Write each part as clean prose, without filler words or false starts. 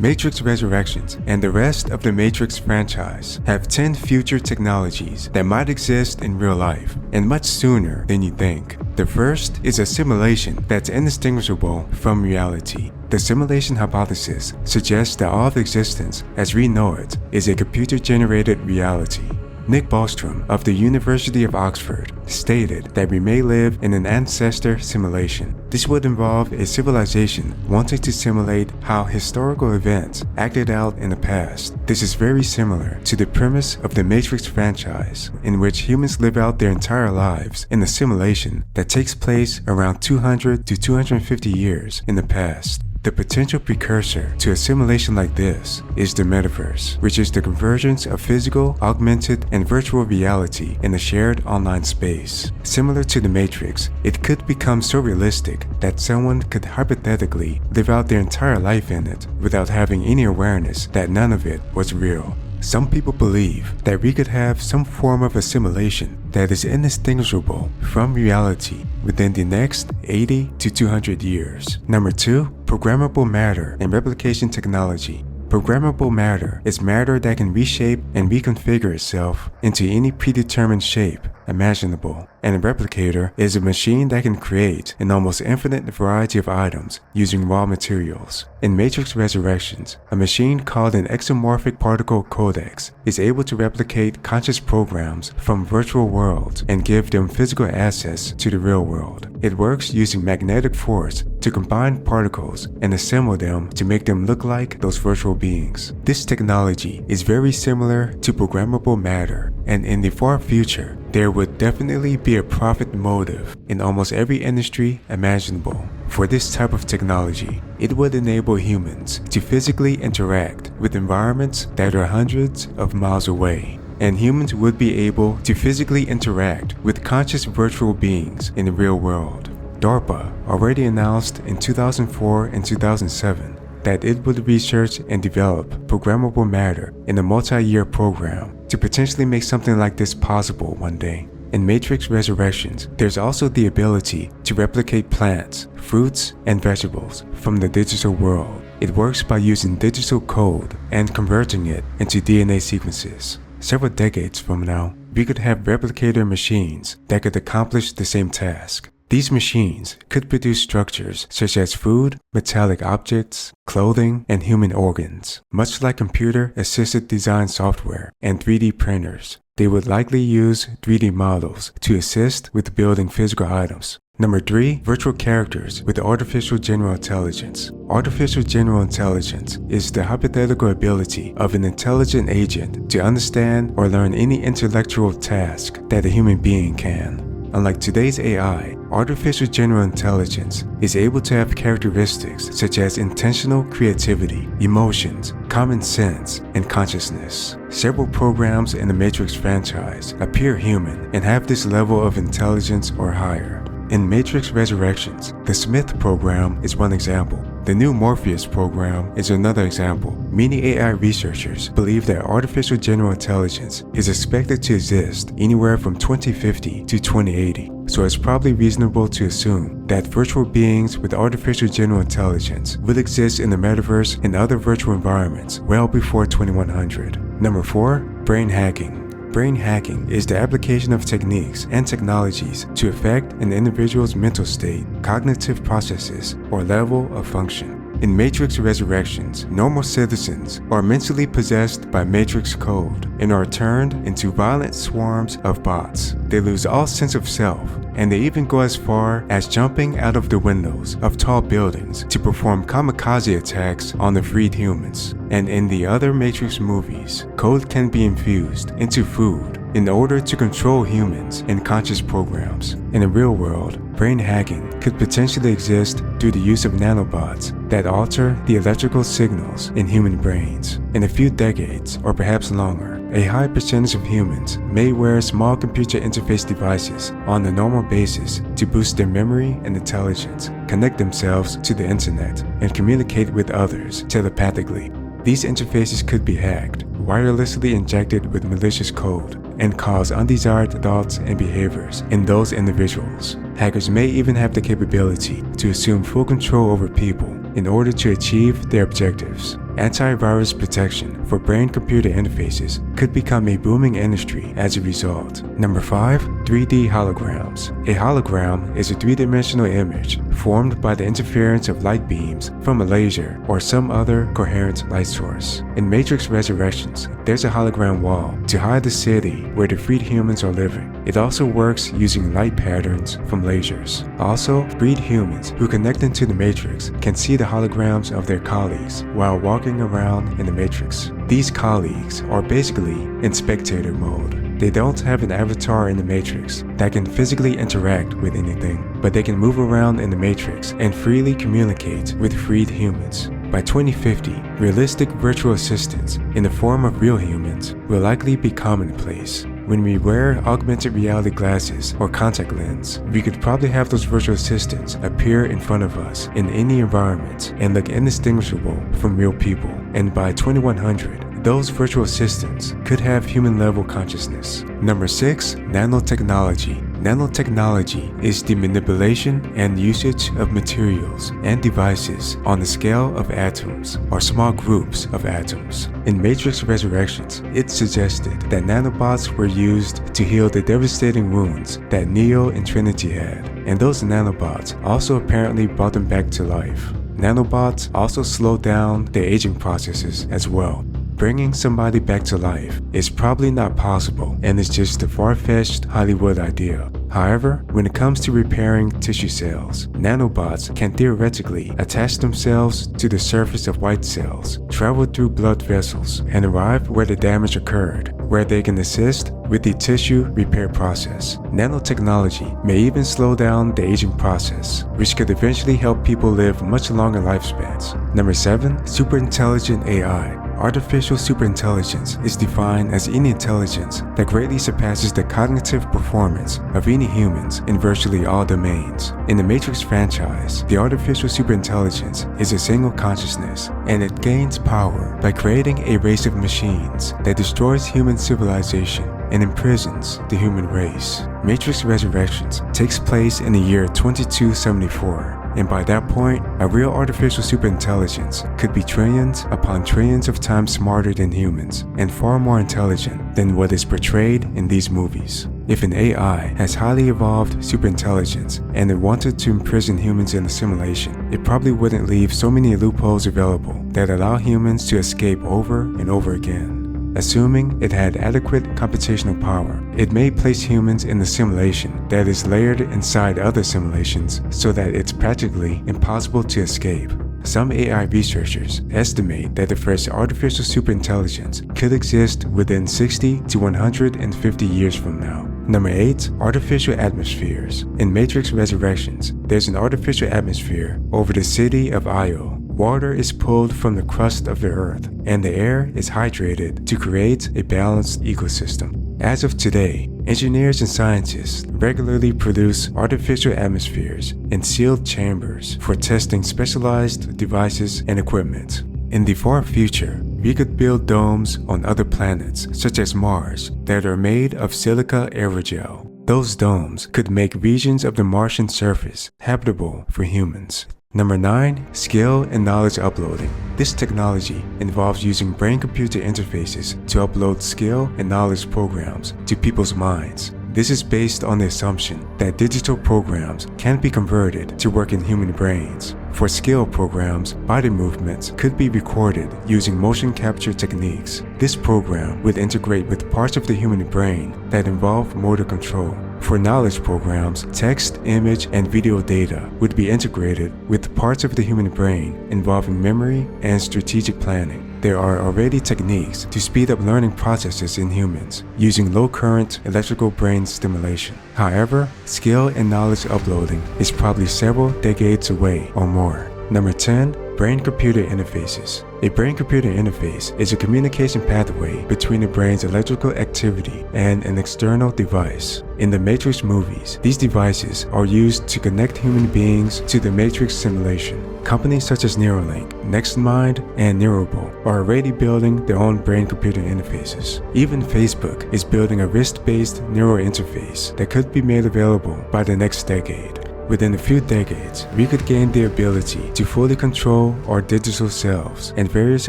Matrix Resurrections and the rest of the Matrix franchise have 10 future technologies that might exist in real life, and much sooner than you think. The first is a simulation that's indistinguishable from reality. The simulation hypothesis suggests that all of existence as we know it is a computer-generated reality. Nick Bostrom of the University of Oxford stated that we may live in an ancestor simulation. This would involve a civilization wanting to simulate how historical events acted out in the past. This is very similar to the premise of the Matrix franchise, in which humans live out their entire lives in a simulation that takes place around 200 to 250 years in the past. The potential precursor to a simulation like this is the metaverse, which is the convergence of physical, augmented, and virtual reality in a shared online space. Similar to the Matrix, it could become so realistic that someone could hypothetically live out their entire life in it without having any awareness that none of it was real. Some people believe that we could have some form of a simulation that is indistinguishable from reality within the next 80 to 200 years. Number 2, programmable matter and replication technology. Programmable matter is matter that can reshape and reconfigure itself into any predetermined shape imaginable, and a replicator is a machine that can create an almost infinite variety of items using raw materials. In Matrix Resurrections, a machine called an exomorphic particle codex is able to replicate conscious programs from virtual worlds and give them physical access to the real world. It works using magnetic force to combine particles and assemble them to make them look like those virtual beings. This technology is very similar to programmable matter, and in the far future, there would definitely be a profit motive in almost every industry imaginable. For this type of technology, it would enable humans to physically interact with environments that are hundreds of miles away, and humans would be able to physically interact with conscious virtual beings in the real world. DARPA already announced in 2004 and 2007 that it would research and develop programmable matter in a multi-year program to potentially make something like this possible one day. In Matrix Resurrections, there's also the ability to replicate plants, fruits, and vegetables from the digital world. It works by using digital code and converting it into DNA sequences. Several decades from now, we could have replicator machines that could accomplish the same task. These machines could produce structures such as food, metallic objects, clothing, and human organs. Much like computer-assisted design software and 3D printers, they would likely use 3D models to assist with building physical items. Number 3, virtual characters with artificial general intelligence. Artificial general intelligence is the hypothetical ability of an intelligent agent to understand or learn any intellectual task that a human being can. Unlike today's AI, artificial general intelligence is able to have characteristics such as intentional creativity, emotions, common sense, and consciousness. Several programs in the Matrix franchise appear human and have this level of intelligence or higher. In Matrix Resurrections, the Smith program is one example. The new Morpheus program is another example. Many AI researchers believe that artificial general intelligence is expected to exist anywhere from 2050 to 2080, so it's probably reasonable to assume that virtual beings with artificial general intelligence will exist in the metaverse and other virtual environments well before 2100. Number 4, brain hacking. Brain hacking is the application of techniques and technologies to affect an individual's mental state, cognitive processes, or level of function. In Matrix Resurrections, normal citizens are mentally possessed by Matrix code and are turned into violent swarms of bots. They lose all sense of self, and they even go as far as jumping out of the windows of tall buildings to perform kamikaze attacks on the freed humans. And in the other Matrix movies, code can be infused into food in order to control humans in conscious programs. In the real world, brain hacking could potentially exist through the use of nanobots that alter the electrical signals in human brains. In a few decades, or perhaps longer, a high percentage of humans may wear small computer interface devices on a normal basis to boost their memory and intelligence, connect themselves to the internet, and communicate with others telepathically. These interfaces could be hacked, wirelessly injected with malicious code, and cause undesired thoughts and behaviors in those individuals. Hackers may even have the capability to assume full control over people in order to achieve their objectives. Antivirus protection for brain-computer interfaces could become a booming industry as a result. Number 5. 3D holograms. A hologram is a three-dimensional image formed by the interference of light beams from a laser or some other coherent light source. In Matrix Resurrections, there's a hologram wall to hide the city where the freed humans are living. It also works using light patterns from lasers. Also, freed humans who connect into the Matrix can see the holograms of their colleagues while walking around in the Matrix. These colleagues are basically in spectator mode. They don't have an avatar in the Matrix that can physically interact with anything, but they can move around in the Matrix and freely communicate with freed humans. By 2050, realistic virtual assistants in the form of real humans will likely be commonplace. When we wear augmented reality glasses or contact lens, we could probably have those virtual assistants appear in front of us in any environment and look indistinguishable from real people. And by 2100, those virtual assistants could have human-level consciousness. Number 6. Nanotechnology. Nanotechnology is the manipulation and usage of materials and devices on the scale of atoms or small groups of atoms. In Matrix Resurrections, it suggested that nanobots were used to heal the devastating wounds that Neo and Trinity had, and those nanobots also apparently brought them back to life. Nanobots also slow down their aging processes as well. Bringing somebody back to life is probably not possible and is just a far-fetched Hollywood idea. However, when it comes to repairing tissue cells, nanobots can theoretically attach themselves to the surface of white cells, travel through blood vessels, and arrive where the damage occurred, where they can assist with the tissue repair process. Nanotechnology may even slow down the aging process, which could eventually help people live much longer lifespans. Number 7. Superintelligent AI. Artificial superintelligence is defined as any intelligence that greatly surpasses the cognitive performance of any humans in virtually all domains. In the Matrix franchise, the artificial superintelligence is a single consciousness, and it gains power by creating a race of machines that destroys human civilization and imprisons the human race. Matrix Resurrections takes place in the year 2274. And by that point, a real artificial superintelligence could be trillions upon trillions of times smarter than humans and far more intelligent than what is portrayed in these movies. If an AI has highly evolved superintelligence and it wanted to imprison humans in a simulation, it probably wouldn't leave so many loopholes available that allow humans to escape over and over again. Assuming it had adequate computational power, it may place humans in a simulation that is layered inside other simulations so that it's practically impossible to escape. Some AI researchers estimate that the first artificial superintelligence could exist within 60 to 150 years from now. Number 8. Artificial atmospheres. In Matrix Resurrections, there's an artificial atmosphere over the city of Io. Water is pulled from the crust of the earth, and the air is hydrated to create a balanced ecosystem. As of today, engineers and scientists regularly produce artificial atmospheres in sealed chambers for testing specialized devices and equipment. In the far future, we could build domes on other planets, such as Mars, that are made of silica aerogel. Those domes could make regions of the Martian surface habitable for humans. Number 9. Skill and knowledge uploading. This technology involves using brain-computer interfaces to upload skill and knowledge programs to people's minds. This is based on the assumption that digital programs can be converted to work in human brains. For skill programs, body movements could be recorded using motion capture techniques. This program would integrate with parts of the human brain that involve motor control. For knowledge programs, text, image, and video data would be integrated with parts of the human brain involving memory and strategic planning. There are already techniques to speed up learning processes in humans using low-current electrical brain stimulation. However, skill and knowledge uploading is probably several decades away or more. Number 10. Brain-computer interfaces. A brain-computer interface is a communication pathway between the brain's electrical activity and an external device. In the Matrix movies, these devices are used to connect human beings to the Matrix simulation. Companies such as Neuralink, NextMind, and Neurable are already building their own brain-computer interfaces. Even Facebook is building a wrist-based neural interface that could be made available by the next decade. Within a few decades, we could gain the ability to fully control our digital selves and various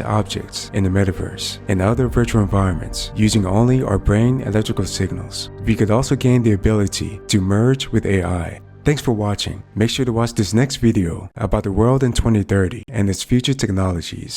objects in the metaverse and other virtual environments using only our brain electrical signals. We could also gain the ability to merge with AI. Thanks for watching. Make sure to watch this next video about the world in 2030 and its future technologies.